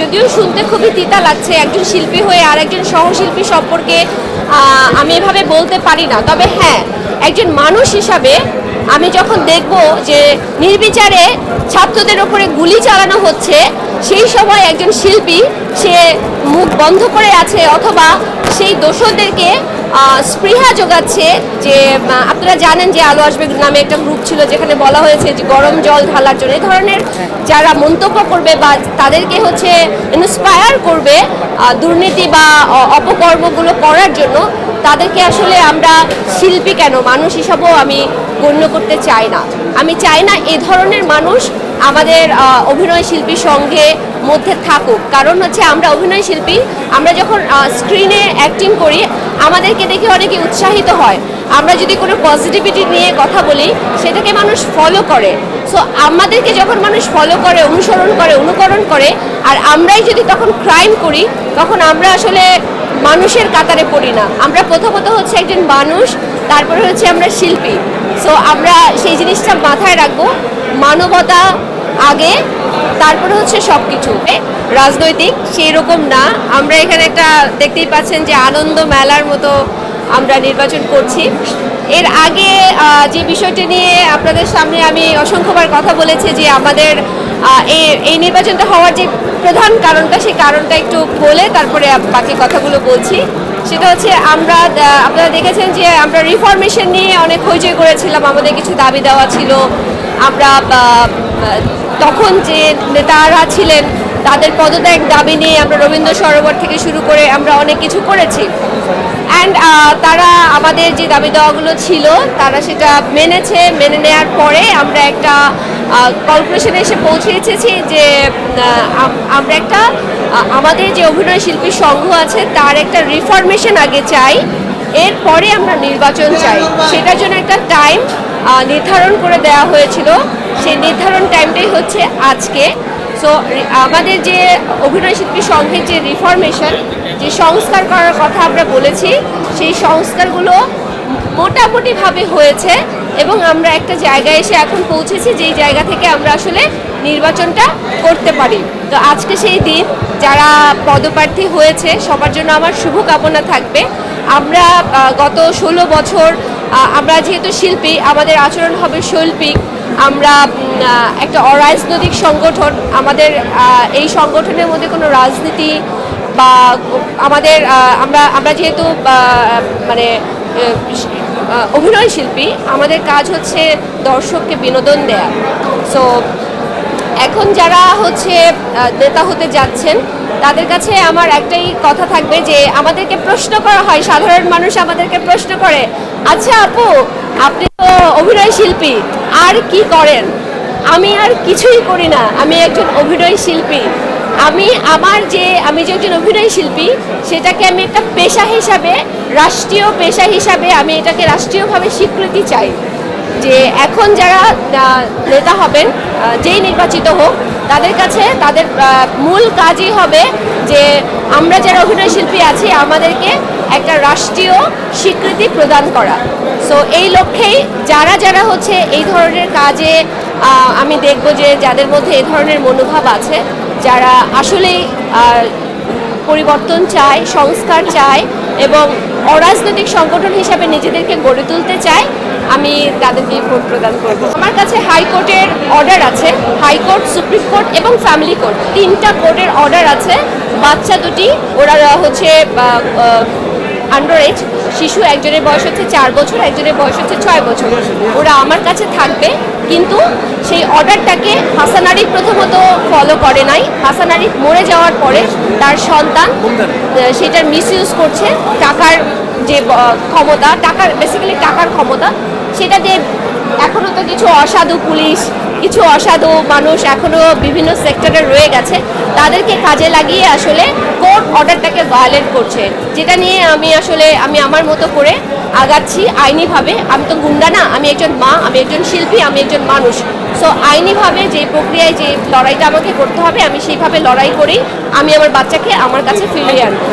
যদিও শুনতে খুবই তিতা লাগছে, একজন শিল্পী হয়ে আর একজন সহশিল্পী সম্পর্কে আমি এভাবে বলতে পারি না। তবে হ্যাঁ, একজন মানুষ হিসাবে আমি যখন দেখব যে নির্বিচারে ছাত্রদের ওপরে গুলি চালানো হচ্ছে, সেই সময় একজন শিল্পী সে মুখ বন্ধ করে আছে অথবা সেই দোষরদেরকে স্পৃহা যোগাচ্ছে। যে আপনারা জানেন যে আলো আসবে নামে একটা গ্রুপ ছিল, যেখানে বলা হয়েছে যে গরম জল ঢালার জন্য এই ধরনের যারা মন্তব্য করবে বা তাদেরকে হচ্ছে ইন্সপায়ার করবে দুর্নীতি বা অপকর্মগুলো করার জন্য, তাদেরকে আসলে আমরা শিল্পী কেন মানুষ হিসাবেও আমি গণ্য করতে চাই না। আমি চাই না এই ধরনের মানুষ আমাদের অভিনয় শিল্পী সঙ্গে মধ্যে থাকুক। কারণ হচ্ছে আমরা অভিনয় শিল্পী, আমরা যখন স্ক্রিনে অ্যাক্টিং করি আমাদেরকে দেখে অনেকে উৎসাহিত হয়। আমরা যদি কোনো পজিটিভিটি নিয়ে কথা বলি সেটাকে মানুষ ফলো করে। সো আমাদেরকে যখন মানুষ ফলো করে, অনুসরণ করে, অনুকরণ করে, আর আমরাই যদি তখন ক্রাইম করি, তখন আমরা আসলে মানুষের কাতারে পড়ি না। আমরা প্রথমত হচ্ছে একজন মানুষ, তারপরে হচ্ছে আমরা শিল্পী। সো আমরা সেই জিনিসটা মাথায় রাখবো, মানবতা আগে, তারপরে হচ্ছে সব কিছু। রাজনৈতিক সেই রকম না, আমরা এখানে একটা দেখতেই পাচ্ছেন যে আনন্দ মেলার মতো আমরা নির্বাচন করছি। এর আগে যে বিষয়টি নিয়ে আপনাদের সামনে আমি অসংখ্যবার কথা বলেছি যে আমাদের এই নির্বাচনটা হওয়ার যে প্রধান কারণটা, সেই কারণটা একটু বলে তারপরে বাকি কথাগুলো বলছি। সেটা হচ্ছে আপনারা দেখেছেন যে আমরা রিফরমেশন নিয়ে অনেক হইচই করেছিলাম, আমাদের কিছু দাবি দেওয়া ছিল। আমরা তখন যে নেতারা ছিলেন তাদের পদত্যাগ দাবি নিয়ে আমরা রবীন্দ্র সরোবর থেকে শুরু করে আমরা অনেক কিছু করেছি। অ্যান্ড তারা আমাদের যে দাবি দেওয়াগুলো ছিল তারা সেটা মেনেছে। মেনে নেওয়ার পরে আমরা একটা কনক্লুশনে এসে পৌঁছেছি যে আমরা একটা আমাদের যে অভিনয় শিল্পী সংঘ আছে তার একটা রিফরমেশন আগে চাই, এরপরে আমরা নির্বাচন চাই। সেটার জন্য একটা টাইম নির্ধারণ করে দেওয়া হয়েছিল, সেই নির্ধারণ টাইমটাই হচ্ছে আজকে। সো আমাদের যে অভিনয় শিল্পী সংঘের যে রিফরমেশন, যে সংস্কার করার কথা আমরা বলেছি, সেই সংস্কারগুলো মোটামুটিভাবে হয়েছে এবং আমরা একটা জায়গায় এসে এখন পৌঁছেছি যেই জায়গা থেকে আমরা আসলে নির্বাচনটা করতে পারি। তো আজকে সেই দিন, যারা পদপ্রার্থী হয়েছে সবার জন্য আমার শুভকামনা থাকবে। আমরা গত 16 বছর আমরা যেহেতু শিল্পী, আমাদের আচরণ হবে শৈল্পিক। আমরা একটা অরাজনৈতিক সংগঠন, আমাদের এই সংগঠনের মধ্যে কোনো রাজনীতি বা আমাদের আমরা যেহেতু মানে অভিনয় শিল্পী, আমাদের কাজ হচ্ছে দর্শককে বিনোদন দেয়া। সো এখন যারা হচ্ছে নেতা হতে যাচ্ছেন তাদের কাছে আমার একটাই কথা থাকবে যে আমাদেরকে প্রশ্ন করা হয়, সাধারণ মানুষ আমাদেরকে প্রশ্ন করে, আচ্ছা আপু আপনি তো অভিনয় শিল্পী, আর কি করেন? আমি আর কিছুই করি না, আমি একজন অভিনয় শিল্পী। আমি যে একজন অভিনয় শিল্পী সেটাকে আমি একটা পেশা হিসাবে, রাষ্ট্রীয় পেশা হিসাবে আমি এটাকে রাষ্ট্রীয়ভাবে স্বীকৃতি চাই। যে এখন যারা নেতা হবেন, যেই নির্বাচিত হোক, তাদের কাছে তাদের মূল কাজই হবে যে আমরা যারা অভিনয় শিল্পী আছি আমাদেরকে একটা রাষ্ট্রীয় স্বীকৃতি প্রদান করা। সো এই লক্ষ্যেই যারা হচ্ছে এই ধরনের কাজে আমি দেখব যে যাদের মধ্যে এই ধরনের মনোভাব আছে, যারা আসলেই পরিবর্তন চায়, সংস্কার চায় এবং অরাজনৈতিক সংগঠন হিসাবে নিজেদেরকে গড়ে তুলতে চায়, আমি তাদেরকে ভোট প্রদান করব। আমার কাছে হাইকোর্টের অর্ডার আছে, হাইকোর্ট, সুপ্রিম কোর্ট এবং ফ্যামিলি কোর্ট, 3টা কোর্টের অর্ডার আছে। বাচ্চা দুটি, ওরা হচ্ছে আন্ডার এজ শিশু, একজনের বয়স হচ্ছে 4 বছর, একজনের বয়স হচ্ছে 6 বছর। ওরা আমার কাছে থাকবে, কিন্তু সেই অর্ডারটাকে হাসান আরিফ প্রথমত ফলো করে নাই। হাসান আরিফ মরে যাওয়ার পরে তার সন্তান সেটার মিসইউজ করছে, টাকার যে ক্ষমতা, বেসিক্যালি টাকার ক্ষমতা, সেটা দিয়ে এখনও তো কিছু অসাধু পুলিশ, কিছু অসাধু মানুষ এখনও বিভিন্ন সেক্টরে রয়ে গেছে, তাদেরকে কাজে লাগিয়ে আসলে কোর্ট অর্ডারটাকে ভায়োলেট করছে। যেটা নিয়ে আমি আমার মতো করে আগাচ্ছি আইনিভাবে। আমি তো গুন্ডা না, আমি একজন মা, আমি একজন শিল্পী, আমি একজন মানুষ। সো আইনিভাবে যে প্রক্রিয়ায় যে লড়াইটা আমাকে করতে হবে, আমি সেইভাবে লড়াই করেই আমি আমার বাচ্চাকে আমার কাছে ফিরিয়ে আনবো।